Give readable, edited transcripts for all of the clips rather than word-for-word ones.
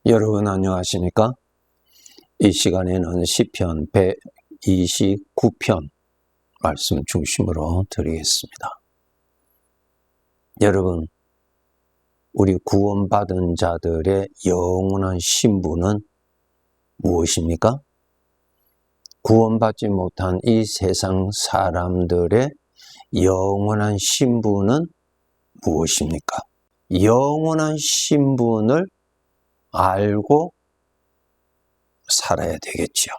여러분 안녕하십니까? 이 시간에는 시편 129편 말씀 중심으로 드리겠습니다. 여러분, 우리 구원받은 자들의 영원한 신분은 무엇입니까? 구원받지 못한 이 세상 사람들의 영원한 신분은 무엇입니까? 영원한 신분을 알고 살아야 되겠죠.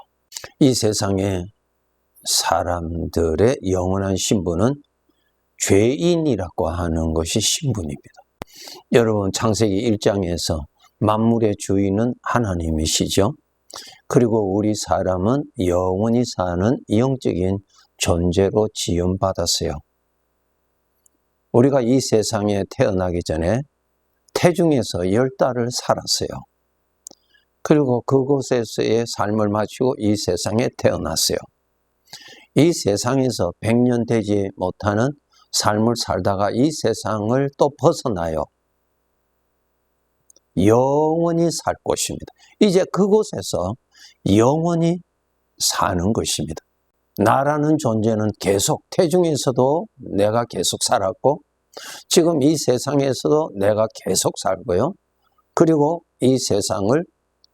이 세상의 사람들의 영원한 신분은 죄인이라고 하는 것이 신분입니다. 여러분, 창세기 1장에서 만물의 주인은 하나님이시죠. 그리고 우리 사람은 영원히 사는 영적인 존재로 지음받았어요. 우리가 이 세상에 태어나기 전에 태중에서 10달을 살았어요. 그리고 그곳에서의 삶을 마치고 이 세상에 태어났어요. 이 세상에서 100년 되지 못하는 삶을 살다가 이 세상을 또 벗어나요. 영원히 살 곳입니다. 이제 그곳에서 영원히 사는 것입니다. 나라는 존재는 계속 태중에서도 내가 계속 살았고 지금 이 세상에서도 내가 계속 살고요. 그리고 이 세상을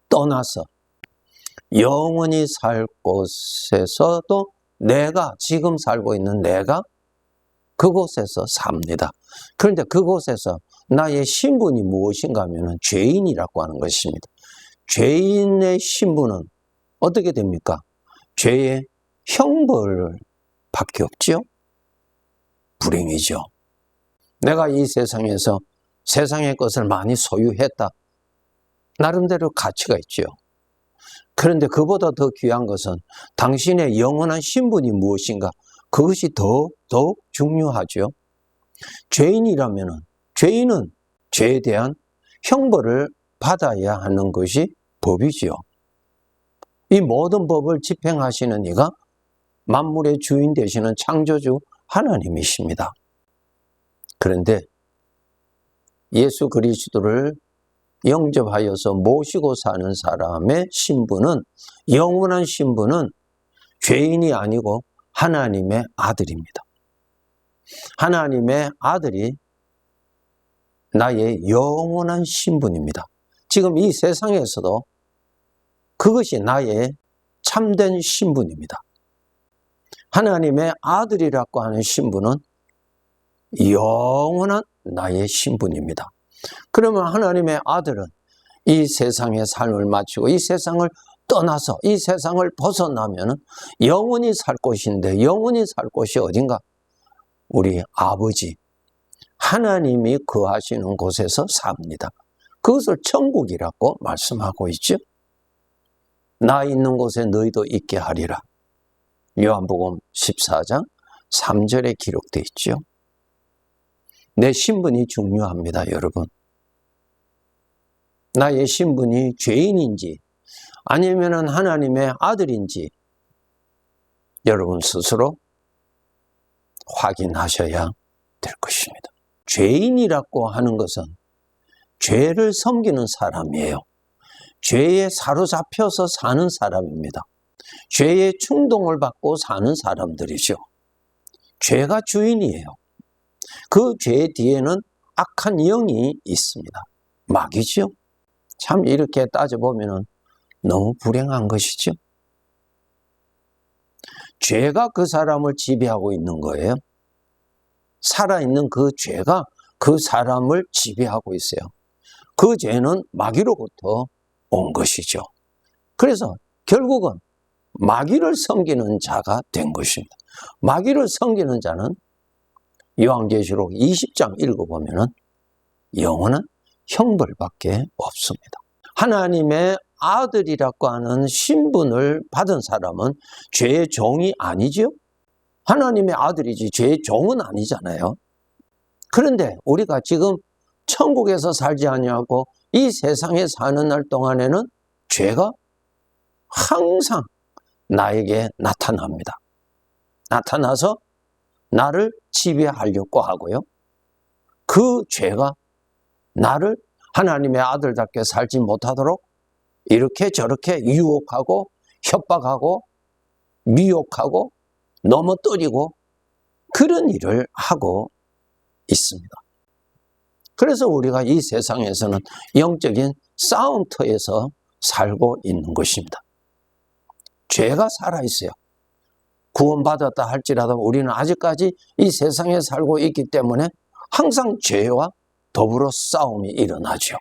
떠나서 영원히 살 곳에서도 내가 지금 살고 있는 내가 그곳에서 삽니다. 그런데 그곳에서 나의 신분이 무엇인가 하면 죄인이라고 하는 것입니다. 죄인의 신분은 어떻게 됩니까? 죄의 형벌밖에 없죠. 불행이죠. 내가 이 세상에서 세상의 것을 많이 소유했다. 나름대로 가치가 있죠. 그런데 그보다 더 귀한 것은 당신의 영원한 신분이 무엇인가? 그것이 더욱 중요하죠. 죄인이라면 죄인은 죄에 대한 형벌을 받아야 하는 것이 법이지요. 이 모든 법을 집행하시는 이가 만물의 주인 되시는 창조주 하나님이십니다. 그런데 예수 그리스도를 영접하여서 모시고 사는 사람의 신분은, 영원한 신분은 죄인이 아니고 하나님의 아들입니다. 하나님의 아들이 나의 영원한 신분입니다. 지금 이 세상에서도 그것이 나의 참된 신분입니다. 하나님의 아들이라고 하는 신분은 영원한 나의 신분입니다. 그러면 하나님의 아들은 이 세상의 삶을 마치고 이 세상을 떠나서 이 세상을 벗어나면 영원히 살 곳인데, 영원히 살 곳이 어딘가? 우리 아버지 하나님이 거하시는 곳에서 삽니다. 그것을 천국이라고 말씀하고 있죠. 나 있는 곳에 너희도 있게 하리라. 요한복음 14장 3절에 기록되어 있죠. 내 신분이 중요합니다, 여러분. 나의 신분이 죄인인지 아니면 하나님의 아들인지 여러분 스스로 확인하셔야 될 것입니다. 죄인이라고 하는 것은 죄를 섬기는 사람이에요. 죄에 사로잡혀서 사는 사람입니다. 죄의 충동을 받고 사는 사람들이죠. 죄가 주인이에요. 그 죄 뒤에는 악한 영이 있습니다. 마귀죠. 참 이렇게 따져보면 너무 불행한 것이죠. 죄가 그 사람을 지배하고 있는 거예요. 살아있는 그 죄가 그 사람을 지배하고 있어요. 그 죄는 마귀로부터 온 것이죠. 그래서 결국은 마귀를 섬기는 자가 된 것입니다. 마귀를 섬기는 자는 요한계시록 20장 읽어보면 영원한 형벌밖에 없습니다. 하나님의 아들이라고 하는 신분을 받은 사람은 죄의 종이 아니죠. 하나님의 아들이지 죄의 종은 아니잖아요. 그런데 우리가 지금 천국에서 살지 아니하고 이 세상에 사는 날 동안에는 죄가 항상 나에게 나타납니다. 나타나서 나를 지배하려고 하고요. 그 죄가 나를 하나님의 아들답게 살지 못하도록 이렇게 저렇게 유혹하고 협박하고 미혹하고 넘어뜨리고 그런 일을 하고 있습니다. 그래서 우리가 이 세상에서는 영적인 싸움터에서 살고 있는 것입니다. 죄가 살아있어요. 구원받았다 할지라도 우리는 아직까지 이 세상에 살고 있기 때문에 항상 죄와 더불어 싸움이 일어나죠.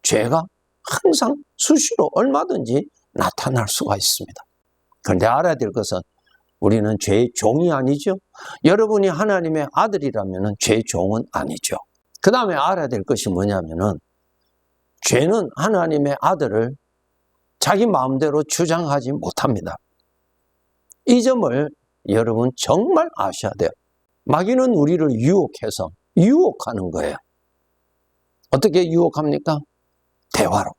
죄가 항상 수시로 얼마든지 나타날 수가 있습니다. 그런데 알아야 될 것은 우리는 죄의 종이 아니죠. 여러분이 하나님의 아들이라면 죄의 종은 아니죠. 그 다음에 알아야 될 것이 뭐냐면은 죄는 하나님의 아들을 자기 마음대로 주장하지 못합니다. 이 점을 여러분 정말 아셔야 돼요. 마귀는 우리를 유혹해서 유혹하는 거예요. 어떻게 유혹합니까? 대화로.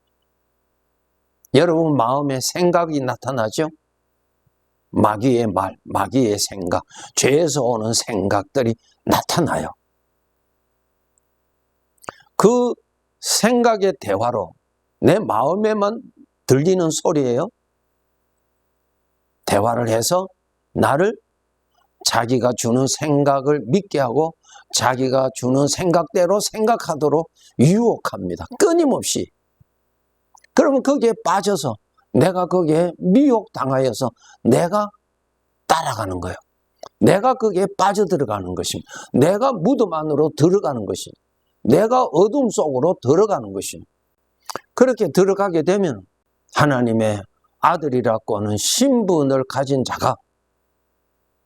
여러분 마음에 생각이 나타나죠? 마귀의 말, 마귀의 생각, 죄에서 오는 생각들이 나타나요. 그 생각의 대화로 내 마음에만 들리는 소리예요. 대화를 해서 나를 자기가 주는 생각을 믿게 하고 자기가 주는 생각대로 생각하도록 유혹합니다. 끊임없이. 그러면 거기에 빠져서 내가 거기에 미혹당하여서 내가 따라가는 거예요. 내가 거기에 빠져들어가는 것입니다. 내가 무덤 안으로 들어가는 것입니다. 내가 어둠 속으로 들어가는 것입니다. 그렇게 들어가게 되면 하나님의 아들이라고 하는 신분을 가진 자가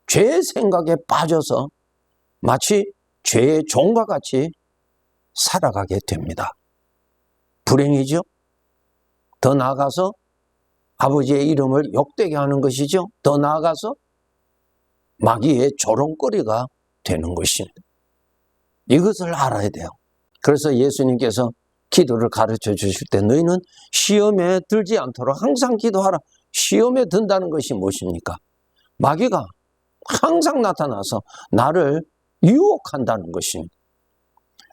죄의 생각에 빠져서 마치 죄의 종과 같이 살아가게 됩니다. 불행이죠? 더 나아가서 아버지의 이름을 욕되게 하는 것이죠. 더 나아가서 마귀의 조롱거리가 되는 것입니다. 이것을 알아야 돼요. 그래서 예수님께서 기도를 가르쳐 주실 때 너희는 시험에 들지 않도록 항상 기도하라. 시험에 든다는 것이 무엇입니까? 마귀가 항상 나타나서 나를 유혹한다는 것입니다.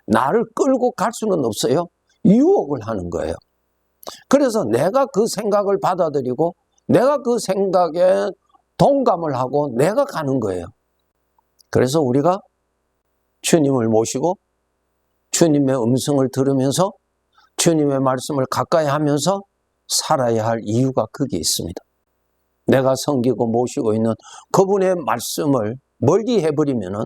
나를 끌고 갈 수는 없어요. 유혹을 하는 거예요. 그래서 내가 그 생각을 받아들이고 내가 그 생각에 동감을 하고 내가 가는 거예요. 그래서 우리가 주님을 모시고 주님의 음성을 들으면서 주님의 말씀을 가까이 하면서 살아야 할 이유가 거기에 있습니다. 내가 섬기고 모시고 있는 그분의 말씀을 멀리 해버리면은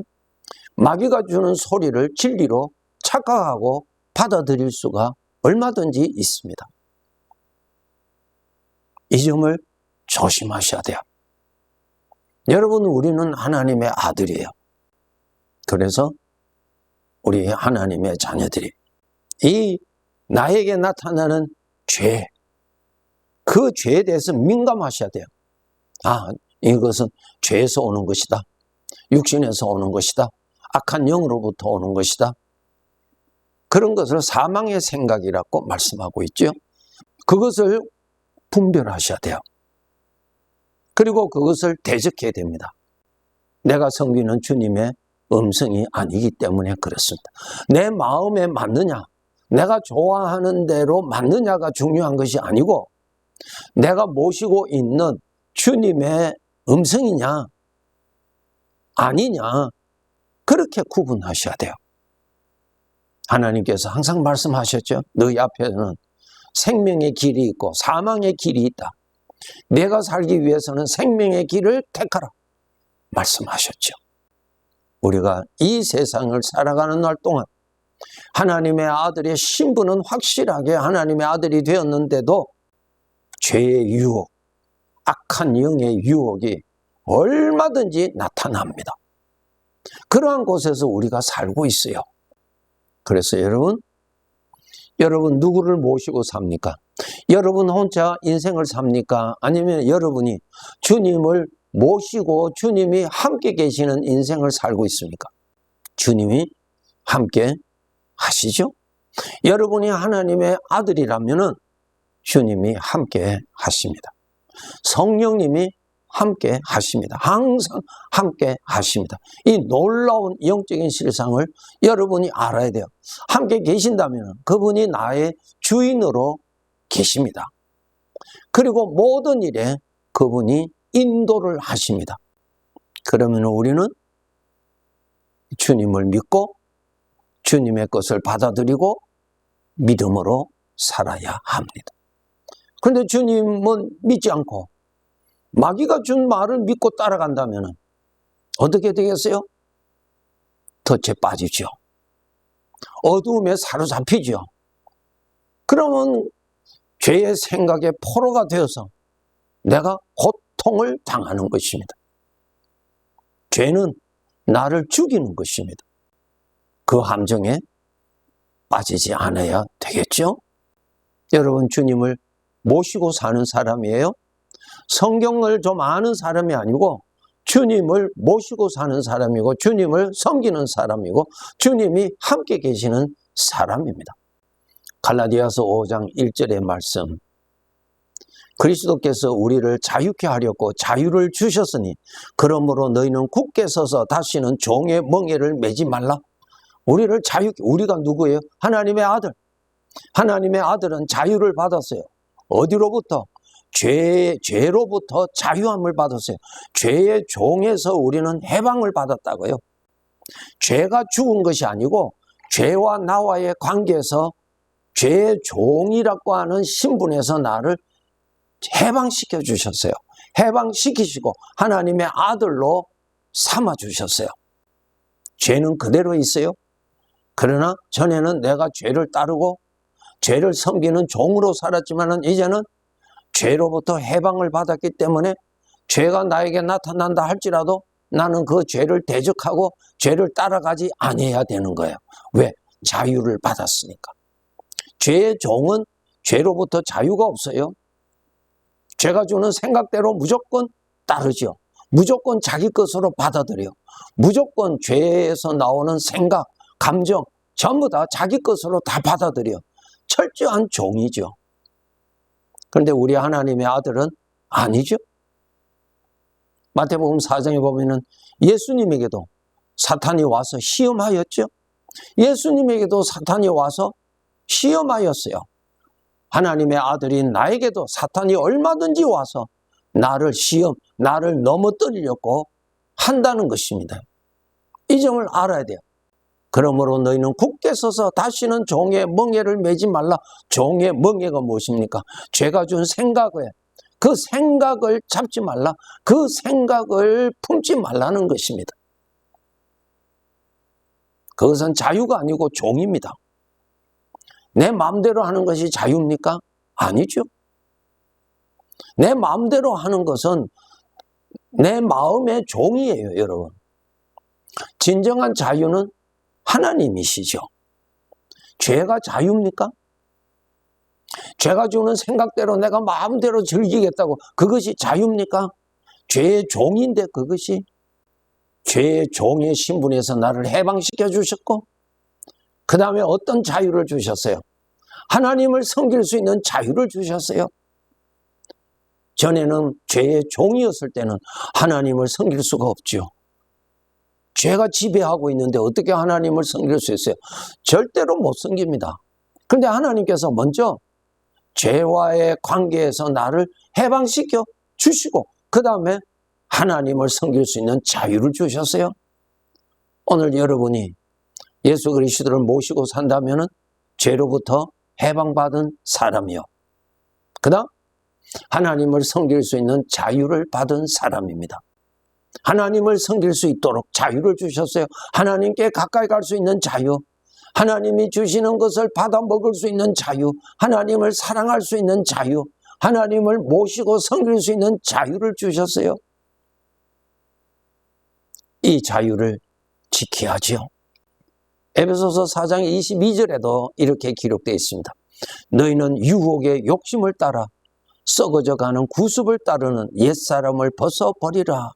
마귀가 주는 소리를 진리로 착각하고 받아들일 수가 얼마든지 있습니다. 이 점을 조심하셔야 돼요. 여러분, 우리는 하나님의 아들이에요. 그래서 우리 하나님의 자녀들이 이 나에게 나타나는 죄, 그 죄에 대해서 민감하셔야 돼요. 아, 이것은 죄에서 오는 것이다. 육신에서 오는 것이다. 악한 영으로부터 오는 것이다. 그런 것을 사망의 생각이라고 말씀하고 있죠. 그것을 분별하셔야 돼요. 그리고 그것을 대적해야 됩니다. 내가 섬기는 주님의 음성이 아니기 때문에 그렇습니다. 내 마음에 맞느냐, 내가 좋아하는 대로 맞느냐가 중요한 것이 아니고 내가 모시고 있는 주님의 음성이냐 아니냐 그렇게 구분하셔야 돼요. 하나님께서 항상 말씀하셨죠. 너희 앞에는 생명의 길이 있고 사망의 길이 있다. 내가 살기 위해서는 생명의 길을 택하라 말씀하셨죠. 우리가 이 세상을 살아가는 날 동안 하나님의 아들의 신분은 확실하게 하나님의 아들이 되었는데도 죄의 유혹, 악한 영의 유혹이 얼마든지 나타납니다. 그러한 곳에서 우리가 살고 있어요. 그래서 여러분 누구를 모시고 삽니까? 여러분 혼자 인생을 삽니까? 아니면 여러분이 주님을 모시고 주님이 함께 계시는 인생을 살고 있습니까? 주님이 함께 하시죠? 여러분이 하나님의 아들이라면 주님이 함께 하십니다. 성령님이 함께 하십니다. 항상 함께 하십니다. 이 놀라운 영적인 실상을 여러분이 알아야 돼요. 함께 계신다면 그분이 나의 주인으로 계십니다. 그리고 모든 일에 그분이 인도를 하십니다. 그러면 우리는 주님을 믿고 주님의 것을 받아들이고 믿음으로 살아야 합니다. 그런데 주님은 믿지 않고 마귀가 준 말을 믿고 따라간다면 어떻게 되겠어요? 덫에 빠지죠. 어두움에 사로잡히죠. 그러면 죄의 생각의 포로가 되어서 내가 고통을 당하는 것입니다. 죄는 나를 죽이는 것입니다. 그 함정에 빠지지 않아야 되겠죠? 여러분, 주님을 모시고 사는 사람이에요. 성경을 좀 아는 사람이 아니고 주님을 모시고 사는 사람이고 주님을 섬기는 사람이고 주님이 함께 계시는 사람입니다. 갈라디아서 5장 1절의 말씀, 그리스도께서 우리를 자유케 하려고 자유를 주셨으니 그러므로 너희는 굳게 서서 다시는 종의 멍에를 매지 말라. 우리를 자유케, 우리가 누구예요? 하나님의 아들. 하나님의 아들은 자유를 받았어요. 어디로부터? 죄로부터 자유함을 받았어요. 죄의 종에서 우리는 해방을 받았다고요. 죄가 죽은 것이 아니고 죄와 나와의 관계에서 죄의 종이라고 하는 신분에서 나를 해방시켜 주셨어요. 해방시키시고 하나님의 아들로 삼아 주셨어요. 죄는 그대로 있어요. 그러나 전에는 내가 죄를 따르고 죄를 섬기는 종으로 살았지만 이제는 죄로부터 해방을 받았기 때문에 죄가 나에게 나타난다 할지라도 나는 그 죄를 대적하고 죄를 따라가지 아니해야 되는 거예요. 왜? 자유를 받았으니까. 죄의 종은 죄로부터 자유가 없어요. 죄가 주는 생각대로 무조건 따르죠. 무조건 자기 것으로 받아들여. 무조건 죄에서 나오는 생각, 감정 전부 다 자기 것으로 다 받아들여. 철저한 종이죠. 그런데 우리 하나님의 아들은 아니죠. 마태복음 4장에 보면은 예수님에게도 사탄이 와서 시험하였죠. 예수님에게도 사탄이 와서 시험하였어요. 하나님의 아들인 나에게도 사탄이 얼마든지 와서 나를 나를 넘어뜨리려고 한다는 것입니다. 이 점을 알아야 돼요. 그러므로 너희는 굳게 서서 다시는 종의 멍에를 매지 말라. 종의 멍에가 무엇입니까? 죄가 준 생각에 그 생각을 잡지 말라. 그 생각을 품지 말라는 것입니다. 그것은 자유가 아니고 종입니다. 내 마음대로 하는 것이 자유입니까? 아니죠. 내 마음대로 하는 것은 내 마음의 종이에요, 여러분. 진정한 자유는 하나님이시죠. 죄가 자유입니까? 죄가 주는 생각대로 내가 마음대로 즐기겠다고 그것이 자유입니까? 죄의 종인데 그것이 죄의 종의 신분에서 나를 해방시켜 주셨고 그 다음에 어떤 자유를 주셨어요? 하나님을 섬길 수 있는 자유를 주셨어요. 전에는 죄의 종이었을 때는 하나님을 섬길 수가 없죠. 죄가 지배하고 있는데 어떻게 하나님을 섬길 수 있어요? 절대로 못 섬깁니다. 그런데 하나님께서 먼저 죄와의 관계에서 나를 해방시켜 주시고 그 다음에 하나님을 섬길 수 있는 자유를 주셨어요. 오늘 여러분이 예수 그리스도를 모시고 산다면 죄로부터 해방받은 사람이요. 그 다음 하나님을 섬길 수 있는 자유를 받은 사람입니다. 하나님을 섬길 수 있도록 자유를 주셨어요. 하나님께 가까이 갈 수 있는 자유, 하나님이 주시는 것을 받아 먹을 수 있는 자유, 하나님을 사랑할 수 있는 자유, 하나님을 모시고 섬길 수 있는 자유를 주셨어요. 이 자유를 지켜야죠. 에베소서 4장 22절에도 이렇게 기록되어 있습니다. 너희는 유혹의 욕심을 따라 썩어져가는 구습을 따르는 옛사람을 벗어버리라.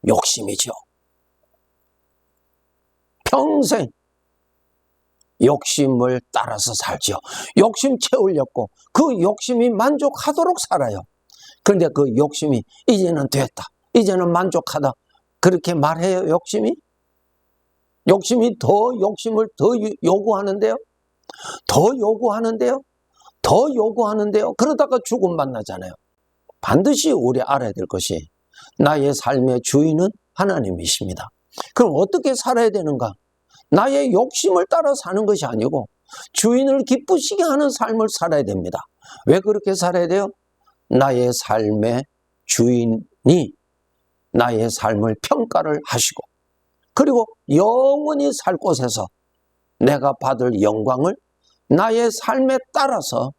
욕심이죠. 평생 욕심을 따라서 살죠. 욕심 채우려고 그 욕심이 만족하도록 살아요. 그런데 그 욕심이 이제는 됐다, 이제는 만족하다, 그렇게 말해요? 욕심이 더 욕심을 더 요구하는데요, 더 요구하는데요. 그러다가 죽음 만나잖아요. 반드시 우리 알아야 될 것이 나의 삶의 주인은 하나님이십니다. 그럼 어떻게 살아야 되는가? 나의 욕심을 따라 사는 것이 아니고 주인을 기쁘시게 하는 삶을 살아야 됩니다. 왜 그렇게 살아야 돼요? 나의 삶의 주인이 나의 삶을 평가를 하시고, 그리고 영원히 살 곳에서 내가 받을 영광을 나의 삶에 따라서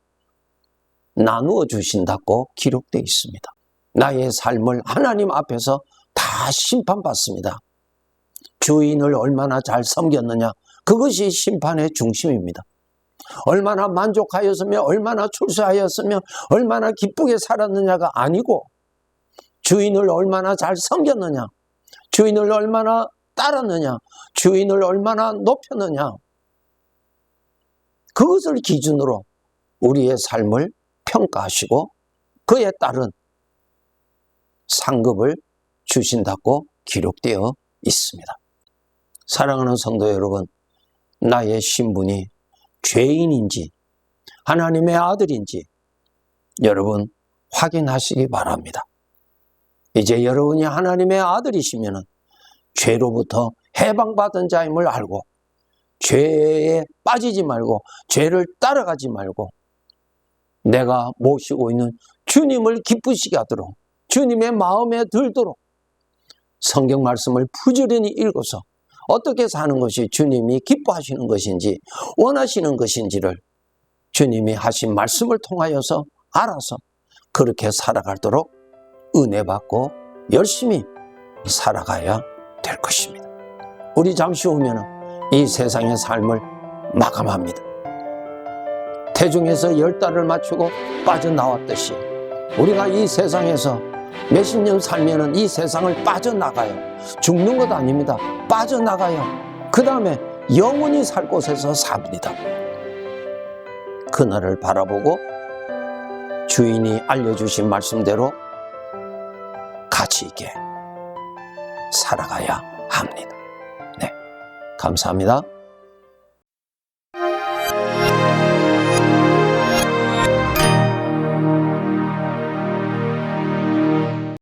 나누어 주신다고 기록되어 있습니다. 나의 삶을 하나님 앞에서 다 심판받습니다. 주인을 얼마나 잘 섬겼느냐, 그것이 심판의 중심입니다. 얼마나 만족하였으며 얼마나 출세하였으며 얼마나 기쁘게 살았느냐가 아니고, 주인을 얼마나 잘 섬겼느냐, 주인을 얼마나 따랐느냐, 주인을 얼마나 높였느냐, 그것을 기준으로 우리의 삶을 평가하시고 그에 따른 상급을 주신다고 기록되어 있습니다. 사랑하는 성도 여러분, 나의 신분이 죄인인지 하나님의 아들인지 여러분 확인하시기 바랍니다. 이제 여러분이 하나님의 아들이시면 죄로부터 해방받은 자임을 알고 죄에 빠지지 말고 죄를 따라가지 말고 내가 모시고 있는 주님을 기쁘시게 하도록, 주님의 마음에 들도록 성경 말씀을 부지런히 읽어서 어떻게 사는 것이 주님이 기뻐하시는 것인지 원하시는 것인지를 주님이 하신 말씀을 통하여서 알아서 그렇게 살아가도록 은혜 받고 열심히 살아가야 될 것입니다. 우리 잠시 후면 이 세상의 삶을 마감합니다. 태중에서 10달을 맞추고 빠져나왔듯이 우리가 이 세상에서 몇십 년 살면은 이 세상을 빠져나가요. 죽는 것 아닙니다. 빠져나가요. 그 다음에 영원히 살 곳에서 삽니다. 그날을 바라보고 주인이 알려주신 말씀대로 가치 있게 살아가야 합니다. 네, 감사합니다.